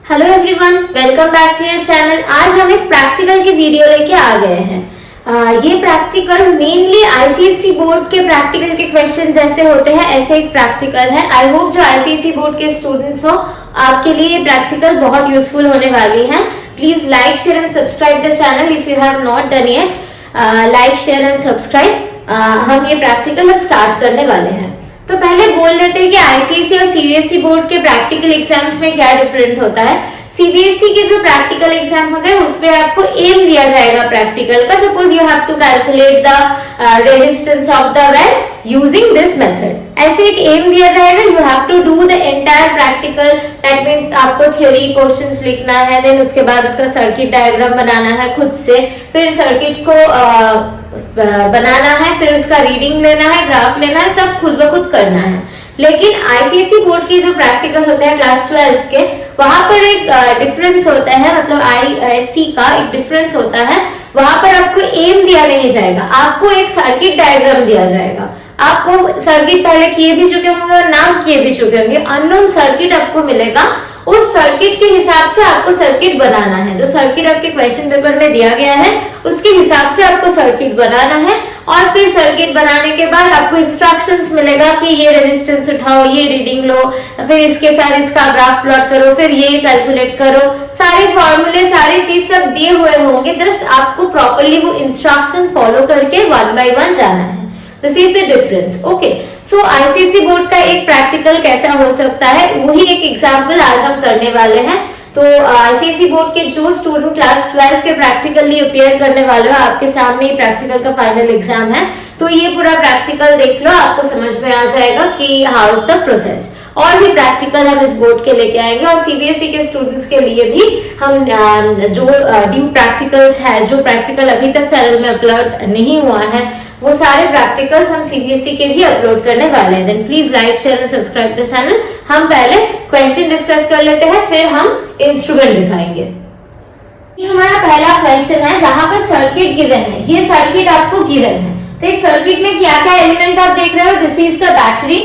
Hello everyone, welcome back to your channel. आज हम एक प्रैक्टिकल की वीडियो लेके आ गए हैं। ये प्रैक्टिकल मेनली आईसीएसई बोर्ड के प्रैक्टिकल के क्वेश्चन जैसे होते हैं ऐसे एक प्रैक्टिकल है। आई होप जो आईसीएसई बोर्ड के स्टूडेंट्स हो आपके लिए ये प्रैक्टिकल बहुत यूजफुल होने वाली है। Please like share and subscribe the channel if you have not done it. Like share and subscribe. हम ये प्रैक्टिकल अब स्टार्ट करने वाले हैं। तो पहले बोल लेते हैं कि आईसीएसई और सीबीएसई बोर्ड के प्रैक्टिकल एग्जाम्स में क्या डिफरेंट होता है। सीबीएसई के जो प्रैक्टिकल एग्जाम होते हैं उसमें आपको एम दिया जाएगा प्रैक्टिकल का। Suppose you have to calculate the resistance of the well using this method. ऐसे एक एम दिया जाएगा। You have to do the entire practical. That means आपको थ्योरी क्वेश्चंस लिखना है, देन उसके बाद उसका सर्किट डायग्राम बनाना है खुद से, फिर सर्किट को बनाना है, फिर उसका रीडिंग लेना है, ग्राफ लेना है, सब खुद ब खुद करना है। लेकिन आईसीएसई बोर्ड की जो प्रैक्टिकल होते हैं क्लास 12 के, वहां पर एक डिफरेंस होता है, मतलब आईएससी का एक डिफरेंस होता है। वहां पर आपको एम दिया नहीं जाएगा, आपको एक सर्किट डायग्राम दिया जाएगा। आपको सर्किट पहले किए भी चुके होंगे और नाम किए भी चुके होंगे। अननोन सर्किट आपको मिलेगा, उस सर्किट के हिसाब से आपको सर्किट बनाना है। जो सर्किट आपके क्वेश्चन पेपर में दिया गया है उसके हिसाब से आपको सर्किट बनाना है। और फिर सर्किट बनाने के बाद आपको इंस्ट्रक्शंस मिलेगा कि ये रेजिस्टेंस उठाओ, ये रीडिंग लो, फिर इसके साथ इसका ग्राफ प्लॉट करो, फिर ये कैलकुलेट करो। सारे फॉर्मूले, सारी चीज सब दिए हुए होंगे। जस्ट आपको प्रॉपर्ली वो इंस्ट्रक्शन फॉलो करके वन बाय वन जाना है। This is the difference. Okay, so ICSE board का एक प्रैक्टिकल कैसा हो सकता है वही एक एग्जांपल आज हम करने वाले हैं। तो आईसीएसई बोर्ड के जो स्टूडेंट क्लास 12 के प्रैक्टिकल लिए अपियर करने वाले हो, आपके सामने ही प्रैक्टिकल का फाइनल एग्जाम है। तो ये पूरा प्रैक्टिकल देख लो, आपको समझ में आ जाएगा कि हाउ इज द प्रोसेस। और भी प्रैक्टिकल हम इस बोर्ड के लेके आएंगे और सीबीएसई के स्टूडेंट्स के लिए भी हम जो ड्यू प्रैक्टिकल्स है, जो प्रैक्टिकल अभी तक चैनल में अपलोड नहीं हुआ है, वो सारे प्रैक्टिकल्स हम सीबीएसई के भी अपलोड करने वाले हैं। Then please like share and subscribe the channel. हम पहले क्वेश्चन डिस्कस कर लेते हैं, फिर हम इंस्ट्रूमेंट दिखाएंगे। ये हमारा पहला क्वेश्चन है जहां पर सर्किट गिवन है। ये सर्किट आपको गिवन है। तो इस सर्किट में क्या क्या एलिमेंट आप देख रहे हो। This is the battery,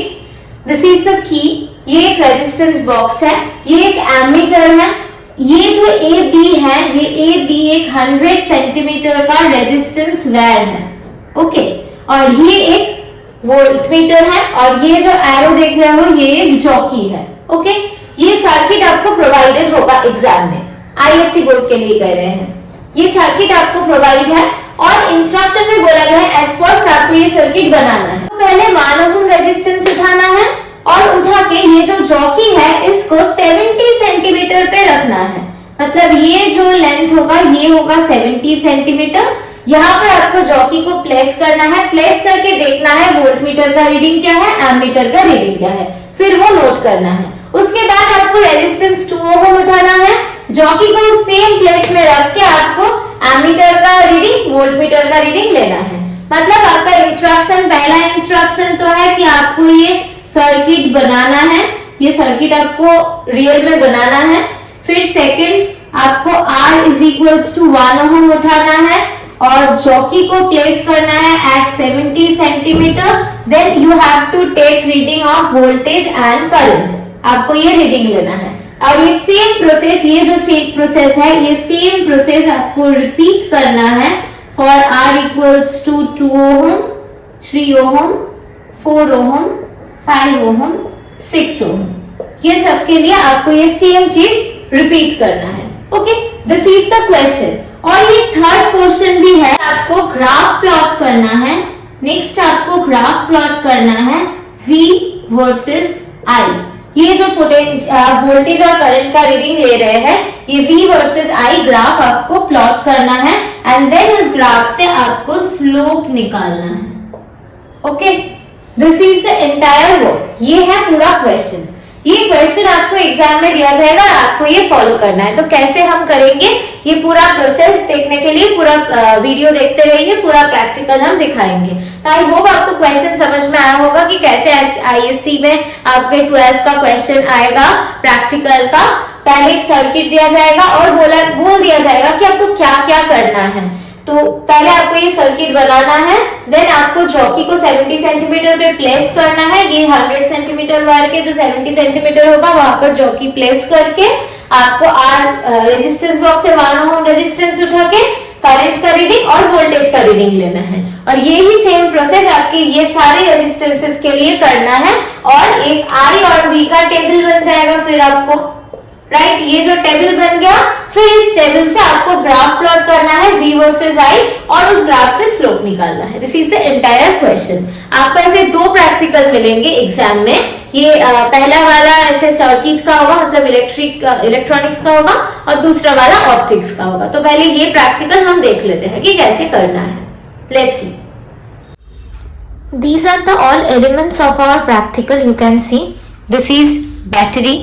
this is the key, ये एक रेजिस्टेंस बॉक्स है, ये एक एमीटर है, ये जो ए बी है, ये ए बी एक 100 सेंटीमीटर का रेजिस्टेंस वायर है। ओके, और ये एक वोल्टमीटर है, और ये जो एरो देख रहे हो ये एक जॉकी है। ओके, ये सर्किट आपको प्रोवाइडेड होगा एग्जाम में। आईएससी बोर्ड के लिए कह रहे हैं, ये सर्किट आपको प्रोवाइड है और इंस्ट्रक्शन में बोला गया है एट फर्स्ट आपको ये सर्किट बनाना है। तो पहले 1 ओम रेजिस्टेंस उठाना है और उठा के ये जो जॉकी है इसको 70 सेंटीमीटर पे रखना है। मतलब ये जो लेंथ होगा ये होगा 70 सेंटीमीटर। यहाँ पर आपको जॉकी को प्लेस करना है। प्लेस करके देखना है वोल्टमीटर का रीडिंग क्या है, एमीटर का रीडिंग क्या है, फिर वो नोट करना है। उसके बाद आपको रेजिस्टेंस 2 ओम उठाना है। जॉकी को सेम प्लेस में रख के आपको एमीटर का रीडिंग, वोल्टमीटर का रीडिंग लेना है। मतलब आपका इंस्ट्रक्शन, पहला इंस्ट्रक्शन तो है कि आपको ये सर्किट बनाना है, ये सर्किट आपको रियल में बनाना है। फिर सेकंड आपको R is equals to 1 ohm उठाना है और जॉकी को प्लेस करना है at 70 centimetre. Then you have to take reading of voltage and current. आपको ये रीडिंग लेना है और ये सेम प्रोसेस, ये जो सेम प्रोसेस है, ये सेम प्रोसेस आपको रिपीट करना है फॉर R इक्वल्स टू 2 ओम, 3 ओम, 4 ओम, 5 ओम, 6 ओम। ये सब के लिए आपको ये सेम चीज रिपीट करना है। Okay, this is the question. और ये थर्ड पोर्शन भी है, आपको ग्राफ प्लॉट करना है। नेक्स्ट आपको ग्राफ प्लॉट करना है V वर्सेस I। ये जो वोल्टेज और करंट का रीडिंग ले रहे हैं, ये V वर्सेस I ग्राफ आपको प्लॉट करना है एंड देन उस ग्राफ से आपको स्लोप निकालना है। Okay, this is the entire work. ये है पूरा क्वेश्चन। ये क्वेश्चन आपको एग्जाम में दिया जाएगा और आपको ये फॉलो करना है। तो कैसे हम करेंगे ये पूरा प्रोसेस देखने के लिए पूरा वीडियो देखते रहिए, पूरा प्रैक्टिकल हम दिखाएंगे। तो आई होप आपको क्वेश्चन समझ में आया होगा कि कैसे आईएससी में आपके 12 का क्वेश्चन आएगा प्रैक्टिकल का। पहले एक सर्किट दिया जाएगा और बोल दिया जाएगा कि आपको क्या क्या करना है। तो पहले आपको ये सर्किट बनाना है, देन आपको जॉकी को 70 सेंटीमीटर पे प्लेस करना है। ये 100 सेंटीमीटर वायर के जो 70 सेंटीमीटर होगा वहां पर जॉकी प्लेस करके आपको आर रेजिस्टेंस बॉक्स से 1 ओम रेजिस्टेंस उठा के करंट का रीडिंग और वोल्टेज का रीडिंग लेना है, और ये ही सेम प्रोसेस आपके ये सारे रेजिस्टेंसेस के लिए करना है, और एक I और V का टेबल बन जाएगा फिर आपको, राइट। ये जो टेबल बन गया, फिर इस टेबल से आपको ग्राफ प्लॉट करना है V वर्सेस I, और उस ग्राफ से स्लोप निकालना है। This is the entire question. आपको ऐसे 2 प्रैक्टिकल मिलेंगे एग्जाम में। ये पहला वाला ऐसे सर्किट का होगा, मतलब इलेक्ट्रॉनिक्स का होगा, और दूसरा वाला ऑप्टिक्स का होगा। तो पहले ये प्रैक्टिकल हम देख लेते हैं कि कैसे करना है। Let's see. These are the all elements of our practical. You can see this is battery.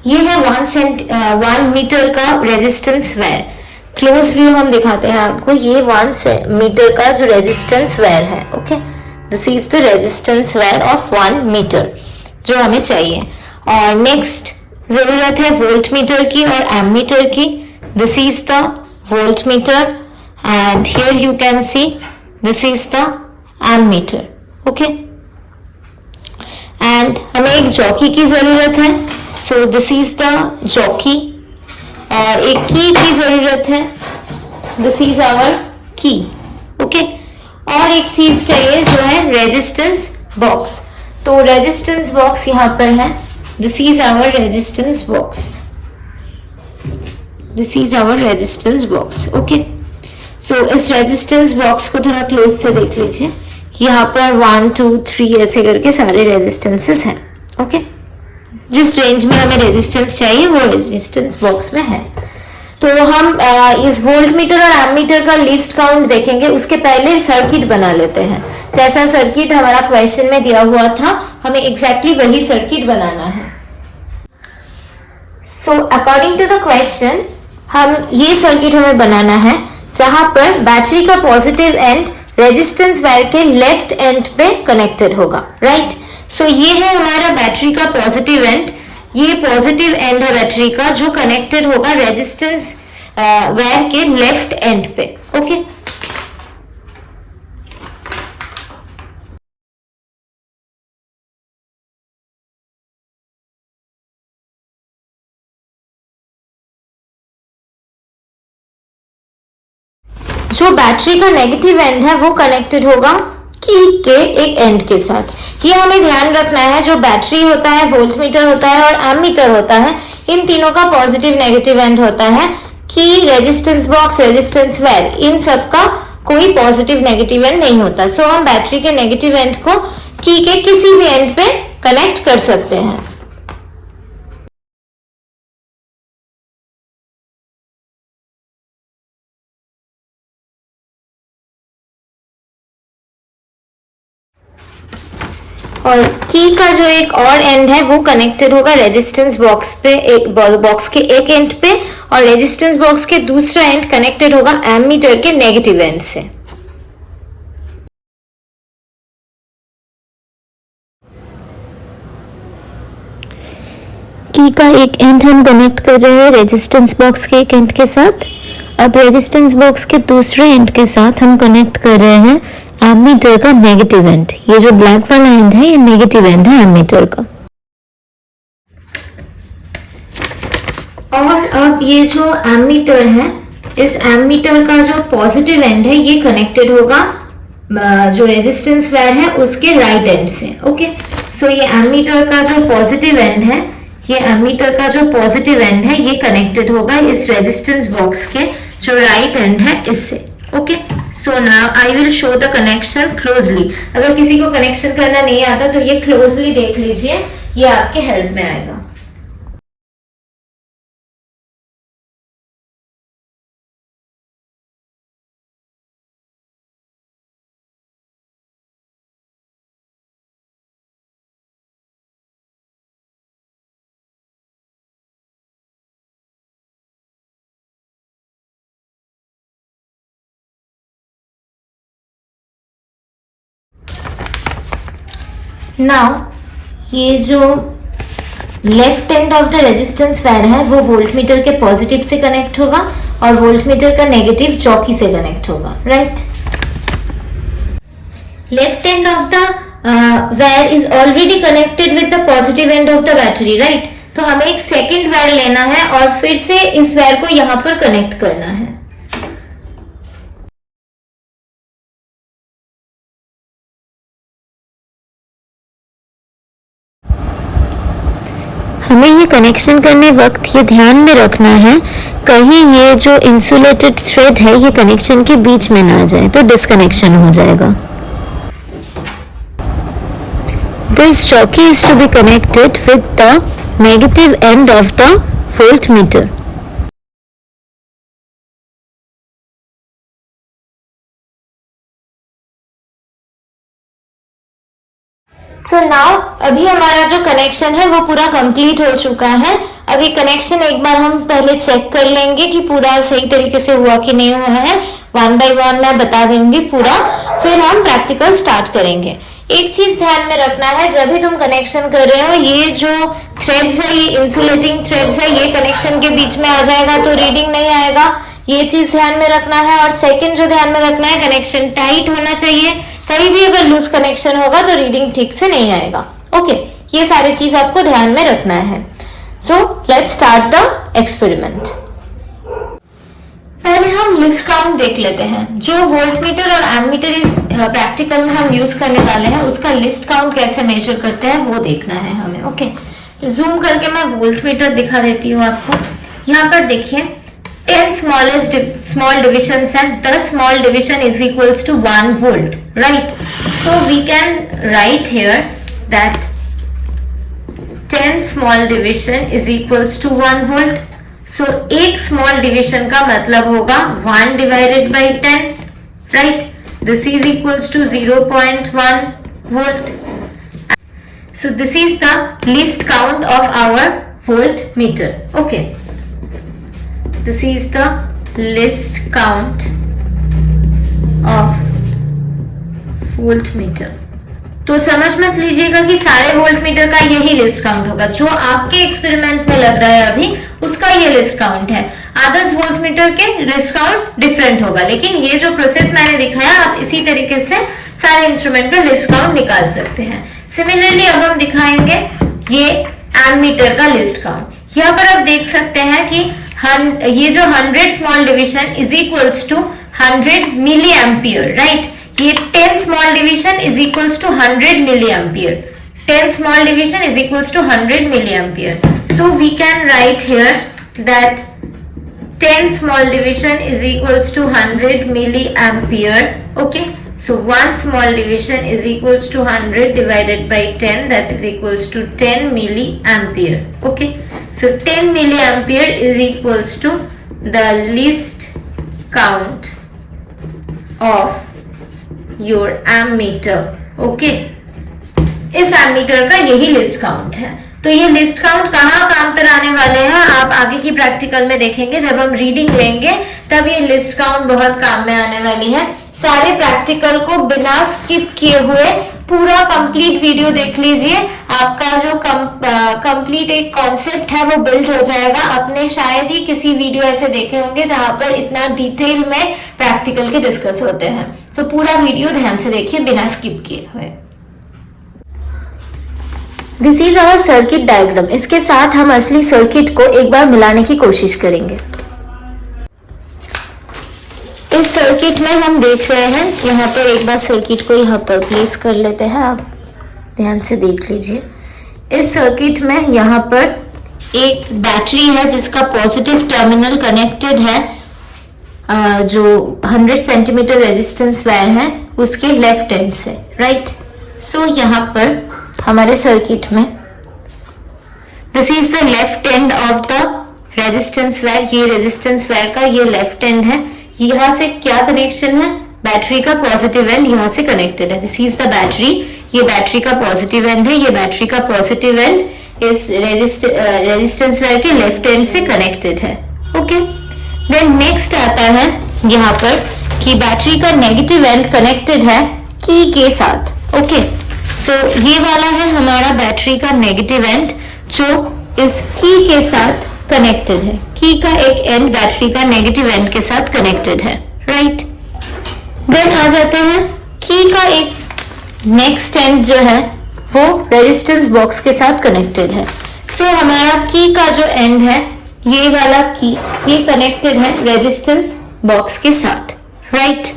ये है 1 मीटर का रेजिस्टेंस वायर। क्लोज व्यू हम दिखाते हैं आपको। ये 1 मीटर का जो रेजिस्टेंस वायर है, okay, this is the resistance wire of 1 metre जो हमें चाहिए। और नेक्स्ट जरूरत है वोल्ट मीटर की और एमीटर की। This is the voltmeter and here you can see this is the ammeter, okay. And हमें एक जॉकी की जरूरत है, so this is the jockey. और एक की जरूरत है, this is our key, okay. और एक चीज चाहिए जो है रेजिस्टेंस बॉक्स। तो रेजिस्टेंस बॉक्स यहाँ पर है, this is our resistance box, this is our resistance box, okay. So इस रेजिस्टेंस बॉक्स को थोड़ा क्लोज से देख लीजिए। यहाँ पर 1 2 3 ऐसे करके सारे रेजिस्टेंसेस हैं, ओके। जिस रेंज में हमें रेजिस्टेंस चाहिए वो रेजिस्टेंस बॉक्स में है। तो हम इस वोल्ट मीटर और एमीटर का लिस्ट काउंट देखेंगे, उसके पहले सर्किट बना लेते हैं। जैसा सर्किट हमारा क्वेश्चन में दिया हुआ था, हमें एग्जैक्टली वही सर्किट बनाना है। So according to the question हम ये सर्किट हमें बनाना है, जहां पर बैटरी का पॉजिटिव एंड रेजिस्टेंस वायर के लेफ्ट एंड पे कनेक्टेड होगा, राइट। सो ये है हमारा बैटरी का पॉजिटिव एंड। ये पॉजिटिव एंड है बैटरी का जो कनेक्टेड होगा रेजिस्टेंस वायर के लेफ्ट एंड पे, ओके। जो बैटरी का नेगेटिव एंड है वो कनेक्टेड होगा की के एक एंड के साथ। ये हमें ध्यान रखना है, जो बैटरी होता है, वोल्ट मीटर होता है और एमीटर होता है, इन तीनों का पॉजिटिव नेगेटिव एंड होता है। की, रेजिस्टेंस बॉक्स, रेजिस्टेंस वायर, इन सब का कोई पॉजिटिव नेगेटिव एंड नहीं होता। सो हम बैटरी के नेगेटिव एंड को की के किसी भी एंड पे कनेक्ट कर सकते हैं। और की का जो एक और एंड है वो कनेक्टेड होगा रेजिस्टेंस बॉक्स पे, एक बॉक्स के एक एंड पे, और रेजिस्टेंस बॉक्स के दूसरा एंड कनेक्टेड होगा एमीटर के नेगेटिव एंड से। की का एक एंड हम कनेक्ट कर रहे हैं रेजिस्टेंस बॉक्स के एक एंड के साथ। अब रेजिस्टेंस बॉक्स के दूसरे एंड के साथ हम कनेक्ट कर रहे हैं एमीटर का नेगेटिव एंड। ये जो ब्लैक वाला एंड है ये नेगेटिव एंड है एमीटर का। और अब ये जो एमीटर है, इस एमीटर का जो पॉजिटिव एंड है ये कनेक्टेड होगा जो रेजिस्टेंस वायर है उसके राइट एंड से, ओके। सो ये एमीटर का जो पॉजिटिव एंड है, ये एमीटर का जो पॉजिटिव एंड है ये कनेक्टेड होगा इस रेजिस्टेंस बॉक्स के जो राइट एंड है इससे, okay. So now I will show the connection closely. अगर किसी को कनेक्शन करना नहीं आता तो ये क्लोजली देख लीजिए, ये आपके हेल्प में आएगा। नाउ ये जो left end of the resistance wire है वो वोल्ट मीटर के पॉजिटिव से कनेक्ट होगा और वोल्ट मीटर का नेगेटिव चौकी से कनेक्ट होगा, right. Left end of the wire is already connected with the positive end of the battery, right. तो हमें एक सेकंड वायर लेना है और फिर से इस वायर को यहाँ पर कनेक्ट करना है। हमें ये कनेक्शन करने वक्त ये ध्यान में रखना है कहीं ये जो इंसुलेटेड थ्रेड है ये कनेक्शन के बीच में ना जाए, तो डिस्कनेक्शन हो जाएगा। This jockey is to be connected with the negative end of the voltmeter. So now अभी हमारा जो कनेक्शन है वो पूरा कंप्लीट हो चुका है। अभी कनेक्शन एक बार हम पहले चेक कर लेंगे कि पूरा सही तरीके से हुआ कि नहीं हुआ है। वन बाय वन मैं बता दूंगी पूरा, फिर हम प्रैक्टिकल स्टार्ट करेंगे। एक चीज ध्यान में रखना है, जब भी तुम कनेक्शन कर रहे हो, ये जो थ्रेड्स है, ये इंसुलेटिंग थ्रेड्स है, ये कनेक्शन के बीच में आ जाएगा तो रीडिंग नहीं आएगा। ये चीज ध्यान में रखना है। और सेकंड जो ध्यान में रखना है, कनेक्शन टाइट होना चाहिए। कहीं भी अगर लूज कनेक्शन होगा तो रीडिंग ठीक से नहीं आएगा। ओके, ये सारी चीज आपको ध्यान में रखना है। So let's start the experiment. पहले हम लिस्ट काउंट देख लेते हैं। जो वोल्टमीटर और एमीटर इस प्रैक्टिकल में हम यूज करने वाले हैं, उसका लिस्ट काउंट कैसे मेजर करते हैं वो देखना है हमें। ओके, जूम करके मैं वोल्टमीटर दिखा देती हूँ आपको। यहाँ पर देखिए 10 small divisions and 10 small division is equals to 1 volt, right? So we can write here that 10 small division is equals to 1 volt. So एक small division का मतलब होगा 1 divided by 10, right? This is equals to 0.1 volt. So this is the least count of our voltmeter. Okay. This is the least count of voltmeter. तो समझ मत लीजिएगा कि सारे वोल्टमीटर का यही लिस्ट काउंट होगा। जो आपके एक्सपेरिमेंट में लग रहा है अभी, उसका ये लिस्ट काउंट है। अदर्स वोल्टमीटर के लिस्ट काउंट डिफरेंट होगा, लेकिन ये जो प्रोसेस मैंने दिखाया, आप इसी तरीके से सारे इंस्ट्रूमेंट का लिस्ट काउंट निकाल सकते हैं। सिमिलरली अब हम दिखाएंगे ये एमीटर का लिस्ट काउंट। यहाँ पर आप देख सकते हैं कि ये जो 100 small division is equals to 100 milli ampere, right? ये 10 small division is equals to 100 milli ampere. 10 small division is equals to 100 milli ampere. So we can write here that 10 small division is equals to 100 milli ampere. Okay, so 1 small division is equals to 100 divided by 10, that is equals to 10 milli ampere. Okay, so 10 milli ampere is equals to the least count of your ammeter. Okay, इस ammeter का यही list count है। तो ये list count कहाँ काम पर आने वाले हैं, आप आगे की प्रैक्टिकल में देखेंगे। जब हम रीडिंग लेंगे तब ये लिस्ट काउंट बहुत काम में आने वाली है। सारे प्रैक्टिकल को बिना स्किप किए हुए पूरा कंप्लीट वीडियो देख लीजिए। आपका जो कंप्लीट एक कॉन्सेप्ट है वो बिल्ड हो जाएगा। आपने शायद ही किसी वीडियो ऐसे देखे होंगे जहां पर इतना डिटेल में प्रैक्टिकल के डिस्कस होते हैं। तो पूरा वीडियो ध्यान से देखिए बिना स्किप किए हुए। This is our circuit diagram. इसके साथ हम असली सर्किट को एक बार मिलाने की कोशिश करेंगे। इस सर्किट में हम देख रहे हैं, यहाँ पर एक बार सर्किट को यहाँ पर प्लेस कर लेते हैं। आप ध्यान से देख लीजिए। इस सर्किट में यहाँ पर एक बैटरी है जिसका पॉजिटिव टर्मिनल कनेक्टेड है, जो 100 सेंटीमीटर रेजिस्टेंस वायर है उसके लेफ्ट एंड से, राइट? सो यहाँ पर हमारे सर्किट में this is the left end of the resistance wire. ये रेजिस्टेंस वायर का ये लेफ्ट एंड है। यहाँ से क्या कनेक्शन है, बैटरी का पॉजिटिव एंड यहाँ से कनेक्टेड है। दिस इज द बैटरी, ये बैटरी का पॉजिटिव एंड है। ये बैटरी का पॉजिटिव एंड इस रेजिस्टेंस वायर के लेफ्ट एंड से कनेक्टेड है। ओके, देन नेक्स्ट आता है यहाँ पर कि बैटरी का नेगेटिव एंड कनेक्टेड है की के साथ। ओके, सो ये वाला है हमारा बैटरी का नेगेटिव एंड जो इस की के साथ कनेक्टेड है। की का एक एंड बैटरी का नेगेटिव एंड के साथ कनेक्टेड है, राइट? देन आ जाते हैं की का एक नेक्स्ट एंड जो है वो रेजिस्टेंस बॉक्स के साथ कनेक्टेड है। सो हमारा की का जो एंड है, ये वाला की, ये कनेक्टेड है रेजिस्टेंस बॉक्स के साथ, राइट।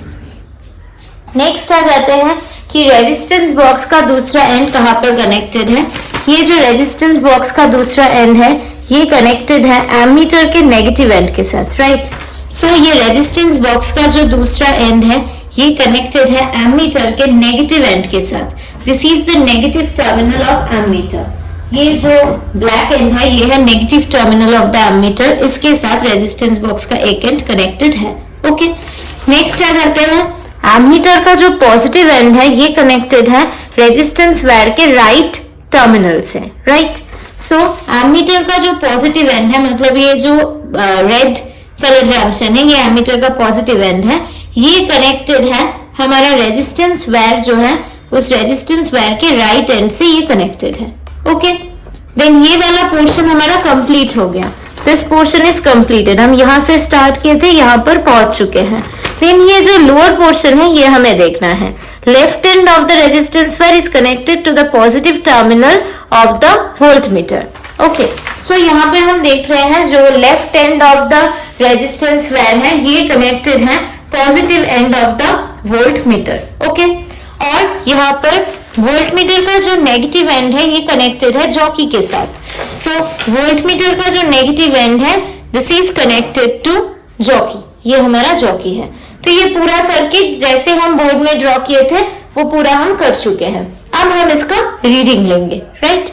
नेक्स्ट आ जाते हैं कि रेजिस्टेंस बॉक्स का दूसरा एंड कहाँ पर कनेक्टेड है। ये जो रेजिस्टेंस बॉक्स का दूसरा एंड है, ये कनेक्टेड है एमीटर के नेगेटिव एंड के साथ, राइट। सो ये रेजिस्टेंस बॉक्स का जो दूसरा एंड है, ये कनेक्टेड है एमीटर के नेगेटिव एंड के साथ। This is the negative terminal of ammeter. ये जो ब्लैक एंड है, ये है negative terminal of the ammeter, इसके साथ रेजिस्टेंस बॉक्स का एक एंड कनेक्टेड है, ओके। नेक्स्ट आ जाते हैं एमीटर का जो पॉजिटिव एंड है, ये कनेक्टेड है रेजिस्टेंस वायर के राइट टर्मिनल से, राइट। सो एमीटर का जो पॉजिटिव एंड है, मतलब ये जो रेड कलर जंक्शन है, ये एमीटर का पॉजिटिव एंड है, ये कनेक्टेड है हमारा रेजिस्टेंस वायर जो है, उस रेजिस्टेंस वायर के राइट एंड से ये कनेक्टेड है, ओके। देन ये वाला पोर्शन हमारा कंप्लीट हो गया। This portion is completed. हम यहाँ से स्टार्ट किए थे, यहाँ पर पहुंच चुके हैं। देन ये जो लोअर पोर्शन है, ये हमें देखना है। Left end of the resistance wire is connected to the positive terminal of the voltmeter, okay. So यहाँ पे हम देख रहे हैं जो left end of the resistance wire है, ये कनेक्टेड है positive end of the voltmeter, okay. और यहाँ पर वोल्टमीटर का जो नेगेटिव एंड है, ये कनेक्टेड है जॉकी के साथ। सो वोल्टमीटर का जो नेगेटिव एंड है, this is connected to jockey, ये हमारा जॉकी है। तो ये पूरा सर्किट जैसे हम बोर्ड में ड्रॉ किए थे, वो पूरा हम कर चुके हैं। अब हम इसका रीडिंग लेंगे, right.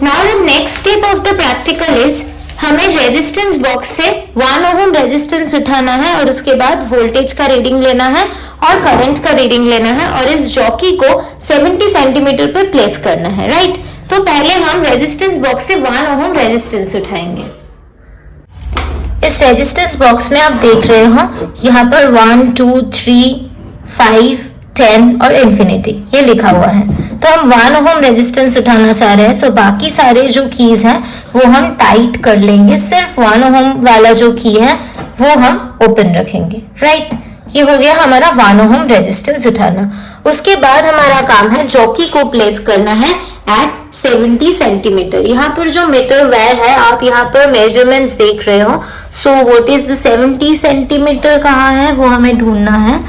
Now the next step of the practical is, हमें रेजिस्टेंस बॉक्स से 1 ओम रेजिस्टेंस उठाना है और उसके बाद वोल्टेज का रीडिंग लेना है और करंट का रीडिंग लेना है और इस जॉकी को 70 सेंटीमीटर पे प्लेस करना है, राइट। तो पहले हम रेजिस्टेंस बॉक्स से 1 ओम रेजिस्टेंस उठाएंगे। इस रेजिस्टेंस बॉक्स में आप देख रहे हो, यहाँ पर 1 2 3 5 10 और इंफिनिटी ये लिखा हुआ है। तो हम 1 ओम रेजिस्टेंस उठाना चाह रहे हैं। सो बाकी सारे जो कीज हैं वो हम टाइट कर लेंगे, सिर्फ 1 ओम वाला जो की है वो हम ओपन रखेंगे, राइट। ये हो गया हमारा 1 ओम रेजिस्टेंस उठाना। उसके बाद हमारा काम है जॉकी को प्लेस करना है एट 70 सेंटीमीटर। यहाँ पर जो मीटर वायर है, आप यहाँ पर मेजरमेंट्स देख रहे हो। So what is the 70 centimetre कहाँ है, वो हमें ढूंढना है।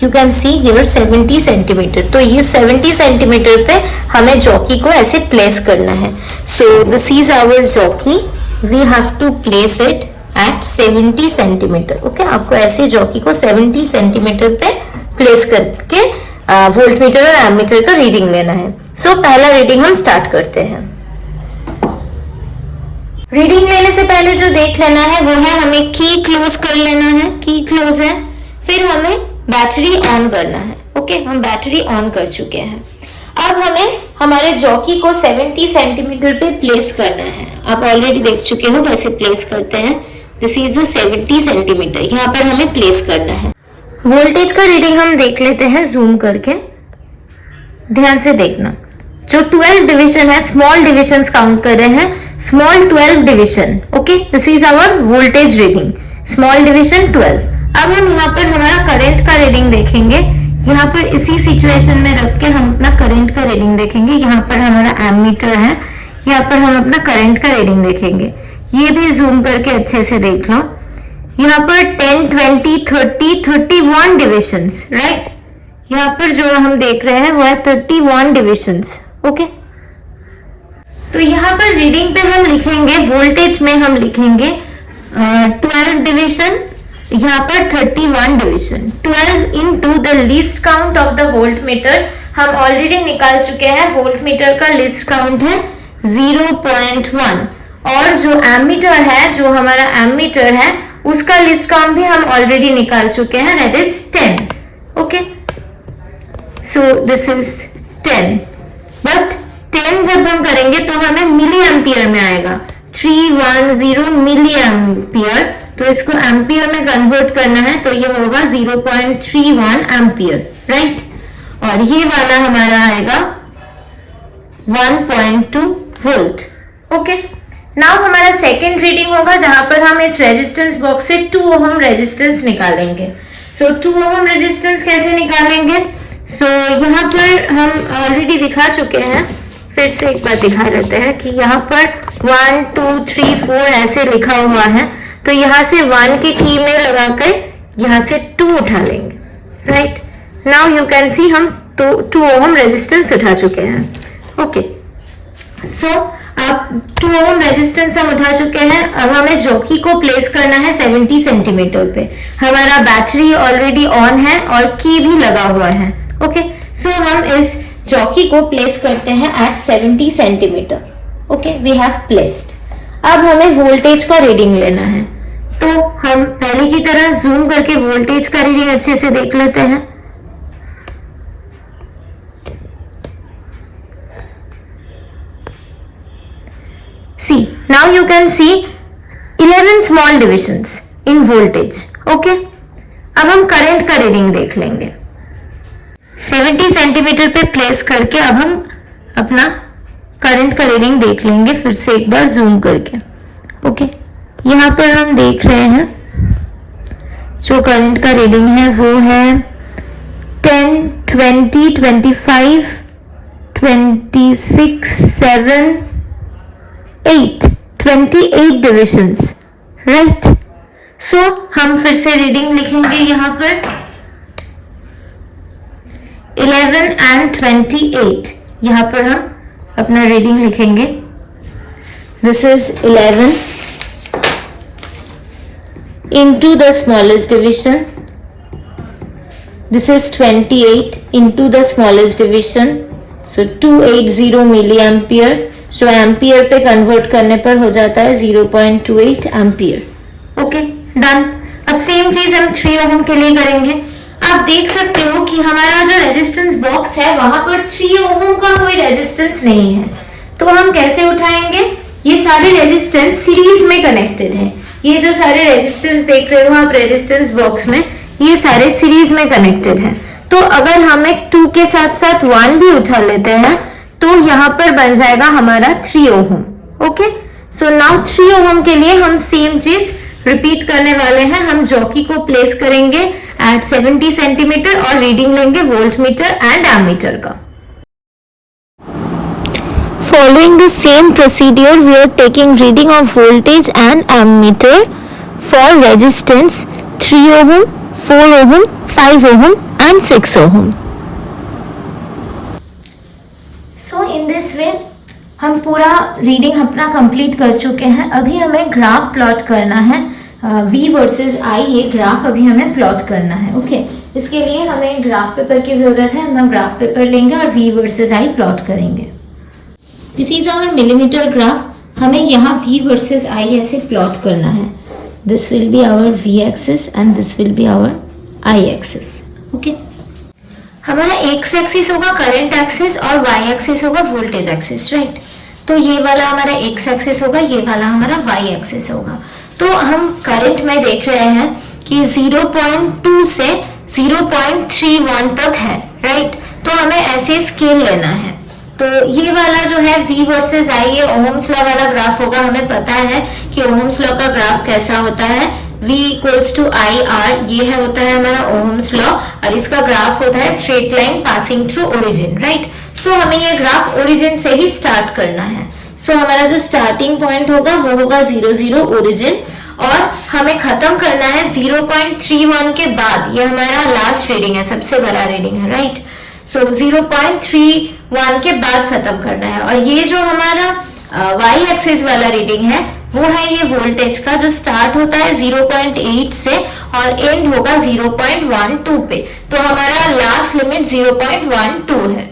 You can see here 70 centimetre. तो ये 70 सेंटीमीटर पे हमें जॉकी को ऐसे प्लेस करना है। So this is our jockey, we have to place it at 70 centimetre, okay. आपको ऐसे जॉकी को 70 सेंटीमीटर पे प्लेस करके वोल्टमीटर और एमीटर का रीडिंग लेना है। सो पहला रीडिंग हम स्टार्ट करते हैं। रीडिंग लेने से पहले जो देख लेना है वो है, हमें की क्लोज कर लेना है। की क्लोज है, फिर हमें बैटरी ऑन करना है, ओके। हम बैटरी ऑन कर चुके हैं। अब हमें हमारे जॉकी को 70 सेंटीमीटर पे प्लेस करना है। आप ऑलरेडी देख चुके हो कैसे प्लेस करते हैं। दिस इज द 70 सेंटीमीटर, यहाँ पर हमें प्लेस करना है। वोल्टेज का रीडिंग हम देख लेते हैं जूम करके, ध्यान से देखना। जो 12 डिवीजन है, स्मॉल डिविजन्स काउंट कर रहे हैं, small 12 division, okay. This is our voltage reading, small division 12। अब हम यहाँ पर हमारा करंट का रीडिंग देखेंगे। यहाँ पर इसी सिचुएशन में रख के हम अपना करंट का रीडिंग देखेंगे। यहाँ पर हमारा एमीटर है, यहाँ पर हम अपना करंट का रीडिंग देखेंगे। ये भी जूम करके अच्छे से देख लो। यहाँ पर 10 20 30 31 डिविजन्स, राइट। यहाँ पर जो हम देख रहे हैं वो है 31 डिविजन्स, ओके। तो यहाँ पर रीडिंग पे हम लिखेंगे, वोल्टेज में हम लिखेंगे 12 डिविजन, यहाँ पर 31 division. 12 into the least count of the voltmeter हम ऑलरेडी निकाल चुके हैं। वोल्टमीटर का लीस्ट काउंट है 0.1 और जो एमीटर है, जो हमारा एमीटर है, उसका लिस्ट काउंट भी हम ऑलरेडी निकाल चुके हैं, that is 10, okay. So this is 10, but 10 जब हम करेंगे तो हमें मिली एम्पियर में आएगा, 310 मिली एम्पियर। तो इसको एम्पियर में कन्वर्ट करना है, तो ये होगा 0.31 एम्पियर, राइट। और ये वाला हमारा आएगा 1.2 वोल्ट, ओके। नाउ हमारा सेकेंड रीडिंग होगा, जहां पर हम इस रेजिस्टेंस बॉक्स से 2 ओम रेजिस्टेंस निकालेंगे। सो 2 ओम रेजिस्टेंस कैसे निकालेंगे? सो यहाँ पर हम ऑलरेडी दिखा चुके हैं, फिर से एक बार दिखा देते हैं कि यहाँ पर 1 2 3 4 ऐसे लिखा हुआ है, तो यहाँ से 1 की की में लगाकर यहाँ से 2 उठा लेंगे, राइट। नाउ यू कैन सी हम 2 ओम रेजिस्टेंस उठा चुके हैं, ओके। सो अब 2 ओम रेजिस्टेंस हम उठा चुके हैं। अब हमें जॉकी को प्लेस करना है 70 सेंटीमीटर पे। हमारा बैटरी ऑलरेडी ऑन है और की भी लगा हुआ है, ओके। सो हम इस जॉकी को प्लेस करते हैं at 70 centimetre, okay, we have placed. अब हमें वोल्टेज का रीडिंग लेना है, तो हम पहले की तरह जूम करके वोल्टेज का रीडिंग अच्छे से देख लेते हैं। See, now you can see 11 small divisions in voltage, okay? अब हम करंट का रीडिंग देख लेंगे। 70 सेंटीमीटर पे प्लेस करके अब हम अपना करंट का रीडिंग देख लेंगे, फिर से एक बार जूम करके, ओके। यहाँ पर हम देख रहे हैं जो करंट का रीडिंग है वो है 10 20 25 26 7 8 28 डिविजन्स, राइट। सो हम फिर से रीडिंग लिखेंगे यहाँ पर 11 and 28, यहाँ पर हम अपना रीडिंग लिखेंगे। This is 11 into the smallest division, this is 28 into the smallest division, so 280 milliampere, जो एम्पियर पे कन्वर्ट करने पर हो जाता है 0.28 एम्पियर, ओके, डन। अब सेम चीज हम 3 ओम के लिए करेंगे। आप देख सकते हो कि हमारा जो रेजिस्टेंस बॉक्स है वहां पर 3 ओम का कोई रेजिस्टेंस नहीं है, तो हम कैसे उठाएंगे? ये सारे रेजिस्टेंस सीरीज में कनेक्टेड है। ये जो सारे रेजिस्टेंस देख रहे हो आप रेजिस्टेंस बॉक्स में, ये सारे सीरीज में कनेक्टेड है। तो अगर हम एक 2 के साथ साथ 1 भी उठा लेते हैं तो यहाँ पर बन जाएगा हमारा 3 ओम, ओके। सो नाउ 3 ओम के लिए हम सेम चीज रिपीट करने वाले हैं। हम जॉकी को प्लेस करेंगे एट 70 सेंटीमीटर और रीडिंग लेंगे वोल्टमीटर एंड एमीटर का। Following the same procedure, we are taking reading of voltage and ammeter for resistance 3 ohm, 4 ohm, 5 ohm and 6 ohm. So in this way हम पूरा reading अपना complete कर चुके हैं। अभी हमें ग्राफ प्लॉट करना है, V वर्सेस I, ये ग्राफ अभी हमें प्लॉट करना है, ओके। इसके लिए हमें ग्राफ पेपर की जरूरत है। हम ग्राफ पेपर लेंगे और V वर्सेस I प्लॉट करेंगे। This is our millimetre graph. हमें यहाँ V वर्सेस I ऐसे प्लॉट करना है। This will be our V axis and this will be our I axis, okay. हमारा एक्स एक्सिस होगा करंट एक्सिस और y axis होगा वोल्टेज एक्सिस, राइट। तो ये वाला हमारा एक्स एक्सिस होगा, ये वाला हमारा वाई एक्सिस होगा। तो हम करंट में देख रहे हैं कि 0.2 से 0.31 तक है, राइट। तो हमें ऐसे स्केल लेना है। तो ये वाला जो है V वर्सेस I, ये ओहम्स लॉ वाला ग्राफ होगा। हमें पता है कि ओहम्स लॉ का ग्राफ कैसा होता है, V इक्वल्स टू IR, ये है होता है हमारा ओहम्स लॉ, और इसका ग्राफ होता है straight line passing through origin, right. So हमें ये ग्राफ ओरिजिन से ही स्टार्ट करना है। सो हमारा जो स्टार्टिंग पॉइंट होगा वो होगा 0 0 ओरिजिन, और हमें खत्म करना है 0.31 के बाद। ये हमारा लास्ट रीडिंग है, सबसे बड़ा रीडिंग है, राइट। सो 0.31 के बाद खत्म करना है। और ये जो हमारा वाई एक्सिस वाला रीडिंग है वो है ये वोल्टेज का, जो स्टार्ट होता है 0.8 से और एंड होगा 0.12 पे। तो हमारा लास्ट लिमिट 0.12 है।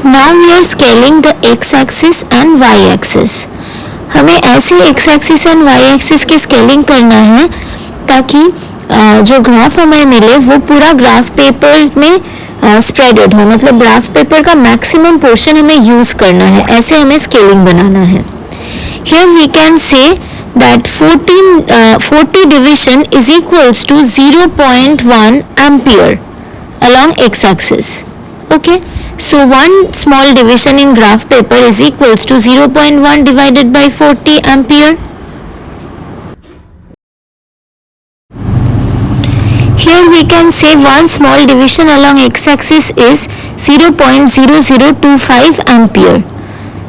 Now we are scaling the x-axis and y-axis. हमें ऐसे x-axis and y-axis की स्केलिंग करना है ताकि जो ग्राफ हमें मिले वो पूरा ग्राफ पेपर में स्प्रेडेड हो, मतलब ग्राफ पेपर का मैक्सिमम पोर्शन हमें यूज करना है। ऐसे हमें स्केलिंग बनाना है। Here we can say that 40 division is equals to 0.1 ampere along x-axis. Okay, so one small division in graph paper is equals to 0.1 divided by 40 ampere. Here therefore we can say one small division along x-axis is 0.0025 ampere.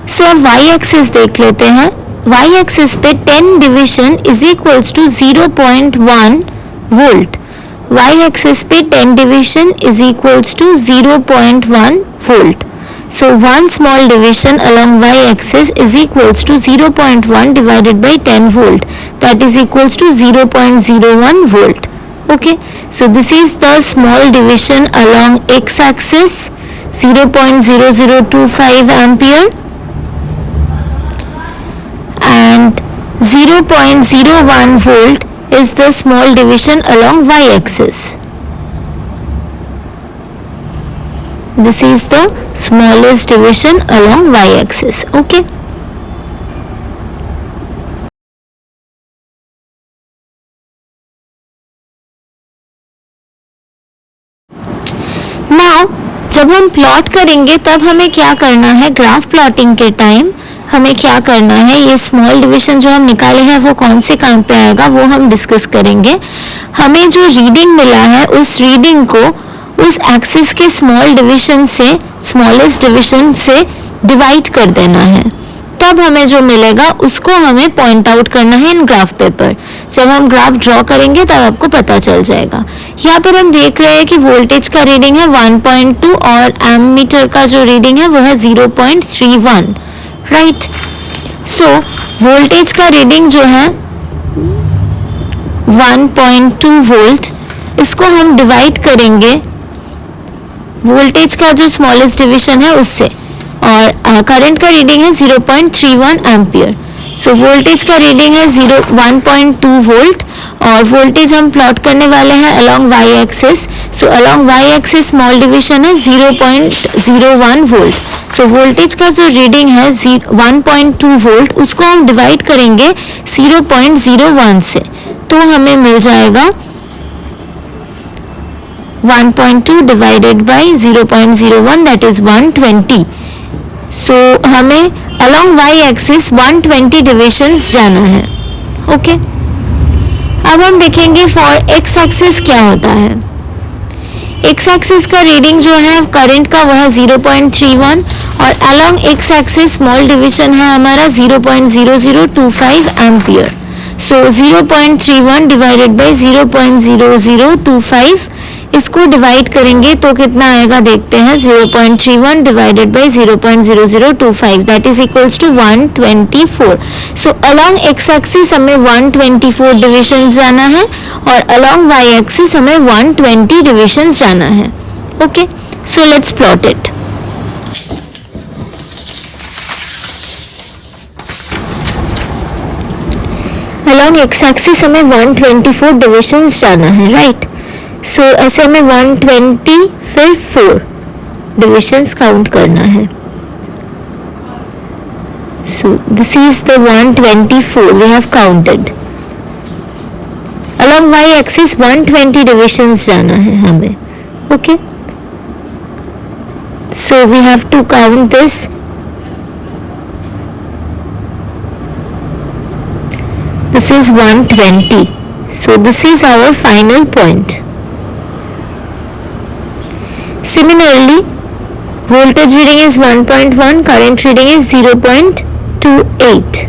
So अब y-axis देख लेते हैं. y-axis पे 10 division is equals to 0.1 volt. y-axis पे 10 division is equals to 0.1 volt. So one small division along y-axis is equals to 0.1 divided by 10 volt. That is equals to 0.01 volt. Okay. So this is the small division along x-axis, 0.0025 ampere, and 0.01 volt is the small division along y-axis. This is the smallest division along y-axis. Okay. Now जब हम plot करेंगे तब हमें क्या करना है, graph plotting के time हमें क्या करना है, ये स्मॉल डिवीजन जो हम निकाले हैं वो कौन से काम पे आएगा वो हम डिस्कस करेंगे. हमें जो रीडिंग मिला है उस रीडिंग को उस एक्सिस के स्मॉल डिवीजन से, स्मॉलेस्ट डिवीजन से डिवाइड कर देना है. तब हमें जो मिलेगा उसको हमें पॉइंट आउट करना है इन ग्राफ पेपर. जब हम ग्राफ ड्रॉ करेंगे तब आपको पता चल जाएगा. यहाँ पर हम देख रहे हैं कि वोल्टेज का रीडिंग है 1.2 और एमीटर का जो रीडिंग है वो है 0.31. राइट. सो वोल्टेज का रीडिंग जो है 1.2 वोल्ट, इसको हम डिवाइड करेंगे वोल्टेज का जो स्मॉलेस्ट डिवीजन है उससे, और करंट का रीडिंग है 0.31 एम्पियर. सो वोल्टेज का रीडिंग है 1.2 वोल्ट और वोल्टेज हम प्लॉट करने वाले हैं along y axis. So along y axis small division है 0.01 वोल्ट. सो वोल्टेज का जो रीडिंग है 1.2 वोल्ट उसको हम डिवाइड करेंगे 0.01 से, तो हमें मिल जाएगा 1.2 divided by 0.01 that is 120. So हमें along y-axis 120 divisions जाना है. ओके. अब हम देखेंगे for x-axis क्या होता है. x-axis का रीडिंग जो है करंट का वह है 0.31 और along x-axis स्मॉल डिवीजन है हमारा 0.0025 एम्पियर. सो 0.31 डिवाइडेड बाई 0.0025, इसको डिवाइड करेंगे तो कितना आएगा देखते हैं. 0.31 divided by 0.0025 that is equals to 124. So along x axis हमें 124 डिविजन जाना है और अलोंग वाई एक्सिस हमें 120 डिविजन जाना है. Okay. So let's plot it. Along x axis हमें 124 डिविजन्स जाना है. राइट. सो ऐसे हमें 120 फिर 4 डिविजन्स काउंट करना है. So this is the 124 we have counted. Along y axis 120 divisions जाना है हमें. Okay. So we have to count this. This is 120. So this is our final point. Similarly, voltage reading is 1.1, current reading is 0.28.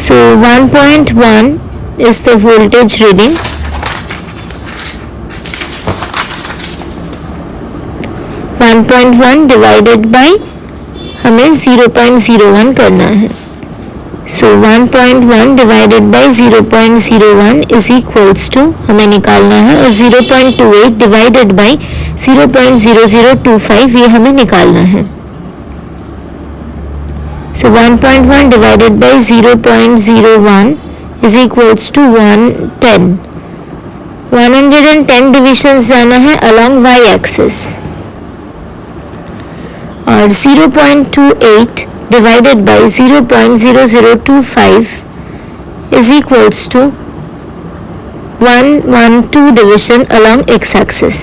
So 1.1 is the voltage reading. 1.1 divided by हमें 0.01 करना है. So 1.1 divided by 0.01 is equals to हमें निकालना है, और 0.28 divided by 0.0025 ये हमें निकालना है. So 1.1 divided by 0.01 is equals to 110. 110 divisions जाना है अलोंग वाई एक्सिस, और 0.28 divided by 0.0025 is equals to 112 division along x-axis.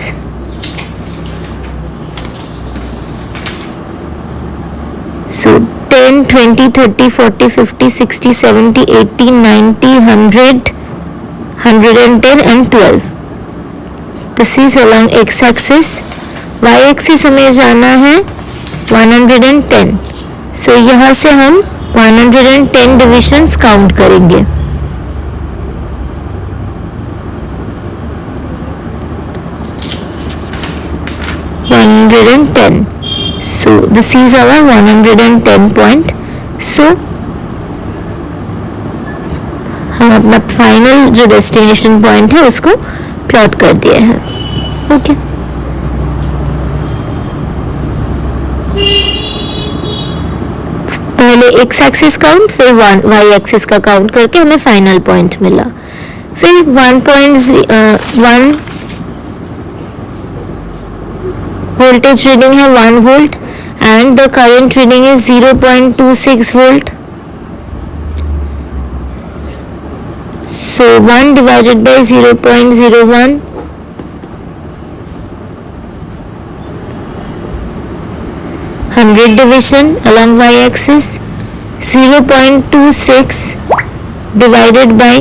So 10, 20, 30, 40, 50, 60, 70, 80, 90, 100, 110 and 12. This is along x-axis. y-axis हमें जाना है 110. So यहाँ से हम 110 डिविजन्स काउंट करेंगे. So this is our 110 point. So हम अपना फाइनल जो डेस्टिनेशन पॉइंट है उसको प्लॉट कर दिए हैं. ओके. पहले एक्स एक्सिस काउंट, फिर वाई एक्सिस का काउंट करके हमें फाइनल पॉइंट मिला. फिर 1.1 voltage reading है 1 volt and the current reading is 0.26 volt. So 1 divided by 0.01, 100 division along y-axis. 0.26 divided by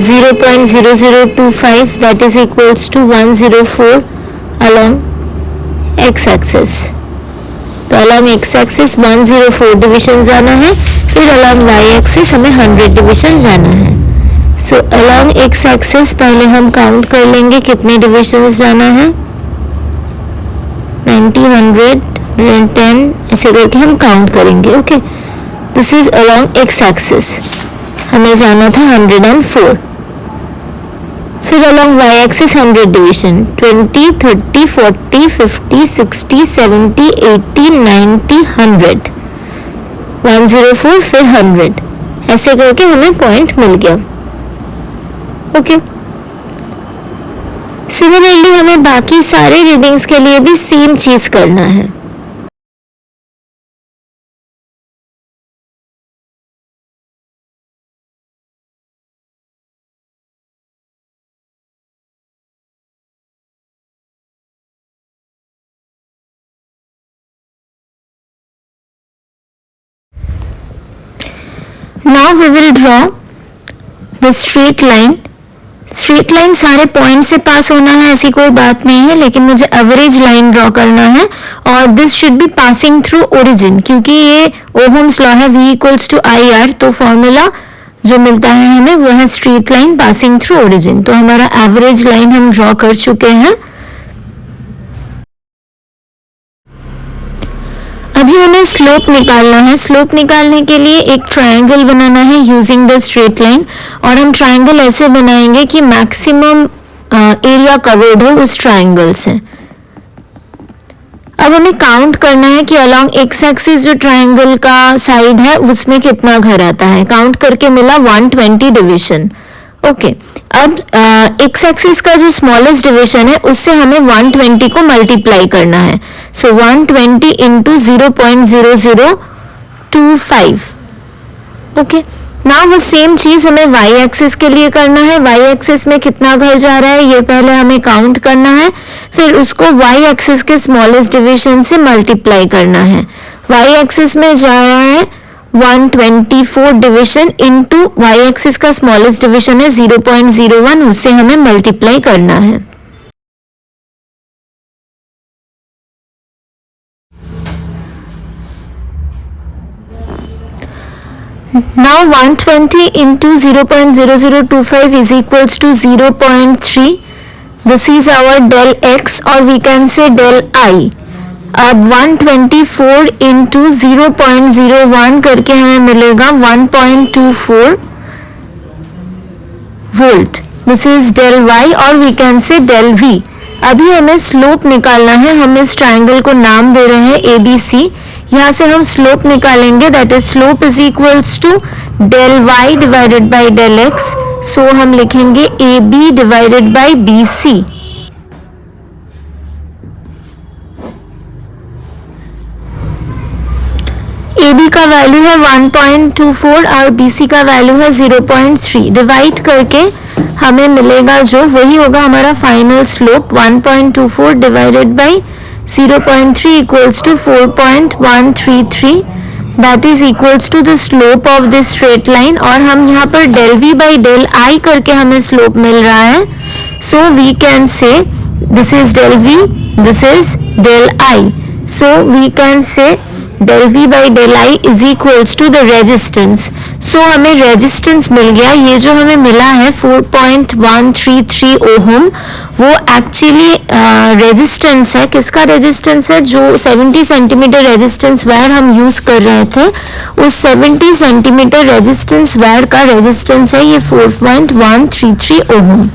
0.0025, that is equals to 104 along x-axis. तो along x-axis 104 division जाना है, फिर along y-axis हमें 100 डिविजन जाना है. So along x-axis पहले हम काउंट कर लेंगे कितने डिविजन्स जाना है. 90, 100, 110 ऐसे करके हम काउंट करेंगे. Okay. This is along x-axis. हमें जाना था 104. फिर along y-axis 100 डिवीजन 20, 30, 40, 50, 60, 70, 80, 90, 100. 104 फिर 100 ऐसे करके हमें पॉइंट मिल गया. ओके. सिमिलरली हमें बाकी सारे रीडिंग्स के लिए भी सेम चीज करना है. Now we will draw the straight line. Straight line सारे पॉइंट से पास होना है ऐसी कोई बात नहीं है, लेकिन मुझे एवरेज लाइन ड्रॉ करना है और this should be passing through origin, क्योंकि ये ओहम्स लॉ है V इक्वल्स टू IR. तो फॉर्मूला जो मिलता है हमें वो है straight line passing through origin. तो हमारा एवरेज लाइन हम ड्रॉ कर चुके हैं. अभी हमें स्लोप निकालना है. स्लोप निकालने के लिए एक ट्रायंगल बनाना है यूजिंग द स्ट्रेट लाइन, और हम ट्रायंगल ऐसे बनाएंगे कि मैक्सिमम एरिया कवर्ड हो उस ट्रायंगल से. अब हमें काउंट करना है कि अलोंग एक्स एक्सिस जो ट्रायंगल का साइड है उसमें कितना घर आता है. काउंट करके मिला 120 डिवीजन. ओके. अब एक्स एक्सिस का जो स्मॉलेस्ट डिवीजन है उससे हमें 120 को मल्टीप्लाई करना है. सो 120 इंटू 0.0025. ओके. नाउ वो सेम चीज हमें वाई एक्सिस के लिए करना है. वाई एक्सिस में कितना घर जा रहा है ये पहले हमें काउंट करना है, फिर उसको वाई एक्सिस के स्मॉलेस्ट डिवीजन से मल्टीप्लाई करना है. वाई एक्सिस में जा रहा है 124 डिवीजन इंटू वाई एक्सिस का स्मॉलेस्ट डिवीजन है 0.01, उससे हमें मल्टीप्लाई करना है. Now 120 into 0.0025 is equals to 0.3. This is our del x, or we can say del I. अब 124 into 0.01 करके हमें मिलेगा 1.24 volt. This is del y, or we can say del v. अभी हमें स्लोप निकालना है. हम इस ट्रायंगल को नाम दे रहे हैं ABC. यहाँ से हम स्लोप निकालेंगे, that is slope is equals to del Y divided by del X. So हम लिखेंगे AB divided by BC. AB का वैल्यू है 1.24 और BC का वैल्यू है 0.3. डिवाइड करके हमें मिलेगा जो वही होगा हमारा final slope. 1.24 divided by 0.3 equals to 4.133. That is equals to the slope of this straight line, और हम यहाँ पर del v by del I करके हमें स्लोप मिल रहा है. So we can say this is del v, this is del I. So we can say del v by del I is equals to the resistance. So हमें resistance मिल गया. ये जो हमें मिला है 4.133 ओहम, वो एक्चुअली रेजिस्टेंस है. किसका रेजिस्टेंस है? जो 70 सेंटीमीटर रेजिस्टेंस वायर हम यूज कर रहे थे, उस 70 सेंटीमीटर रेजिस्टेंस वायर का रेजिस्टेंस है ये 4.133 ओहम.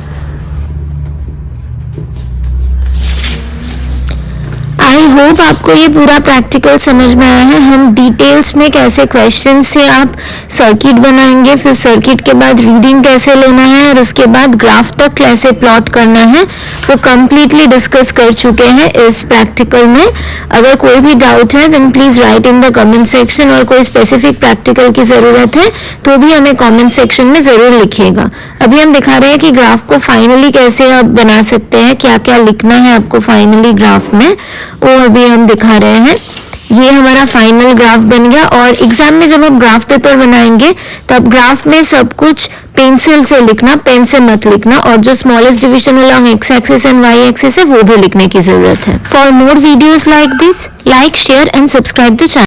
आई होप आपको ये पूरा प्रैक्टिकल समझ में आया है. हम डिटेल्स में कैसे क्वेश्चन से आप सर्किट बनाएंगे, फिर सर्किट के बाद रीडिंग कैसे लेना है और उसके बाद ग्राफ तक कैसे प्लॉट करना है, वो कम्प्लीटली डिस्कस कर चुके हैं इस प्रैक्टिकल में. अगर कोई भी डाउट है then please write in the comment section, और कोई स्पेसिफिक प्रैक्टिकल की ज़रूरत है तो भी हमें कमेंट सेक्शन में ज़रूर लिखिएगा. अभी हम दिखा रहे हैं कि ग्राफ को फाइनली कैसे आप बना सकते हैं, क्या क्या लिखना है आपको फाइनली ग्राफ में, वो अभी हम दिखा रहे हैं. ये हमारा फाइनल ग्राफ बन गया. और एग्जाम में जब आप ग्राफ पेपर बनाएंगे तब ग्राफ में सब कुछ पेंसिल से लिखना, पेन से मत लिखना, और जो smallest division along x axis and y axis है वो भी लिखने की जरूरत है. For more videos like this, like, share and subscribe the channel.